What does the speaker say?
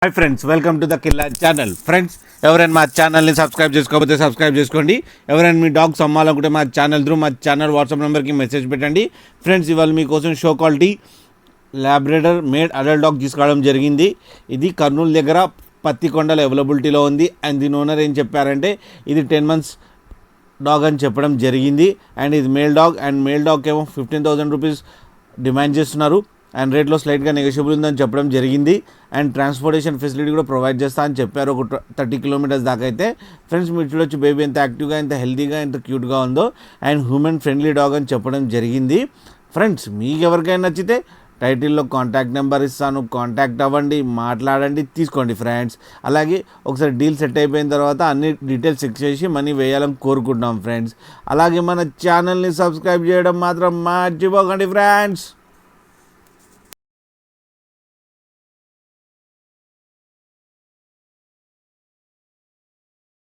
Hi friends, welcome to the Killa channel. Friends, ఎవరైనా మా ఛానల్ని సబ్స్క్రైబ్ చేసుకోకపోతే సబ్స్క్రైబ్ చేసుకోండి. ఎవరైనా మీ డాగ్స్ అమ్మాలనుకుంటే మా ఛానల్ వాట్సాప్ నెంబర్కి మెసేజ్ పెట్టండి. ఫ్రెండ్స్, ఇవాళ మీకోసం show quality Labrador made adult dog తీసుకురావడం జరిగింది. ఇది కర్నూలు దగ్గర పత్తికొండలో అవైలబిలిటీలో ఉంది. అండ్ దీని ఓనర్ ఏం చెప్పారంటే ఇది 10 months డాగ్ అని చెప్పడం జరిగింది. అండ్ ఇది male dog. And male dog ఏమో 15,000 రూపీస్ డిమాండ్ చేస్తున్నారు. అండ్ రేట్లో స్లైట్గా నెగోషియబుల్ ఉందని చెప్పడం జరిగింది. అండ్ ట్రాన్స్పోర్టేషన్ ఫెసిలిటీ కూడా ప్రొవైడ్ చేస్తా అని చెప్పారు, ఒక 30 kilometers దాకా అయితే. ఫ్రెండ్స్, మీరు చూడొచ్చు బేబీ ఎంత యాక్టివ్గా, ఎంత హెల్తీగా, ఎంత క్యూట్గా ఉందో. అండ్ హ్యూమన్ ఫ్రెండ్లీ డాగ్ అని చెప్పడం జరిగింది. ఫ్రెండ్స్, మీకు ఎవరికైనా నచ్చితే టైటిల్లో కాంటాక్ట్ నెంబర్ ఇస్తాను, కాంటాక్ట్ అవ్వండి, మాట్లాడండి, తీసుకోండి ఫ్రెండ్స్. అలాగే ఒకసారి డీల్ సెట్ అయిపోయిన తర్వాత అన్ని డీటెయిల్స్ చెక్ చేసి మనీ వేయాలని కోరుకుంటున్నాం ఫ్రెండ్స్. అలాగే మన ఛానల్ని సబ్స్క్రైబ్ చేయడం మాత్రం మర్చిపోకండి ఫ్రెండ్స్.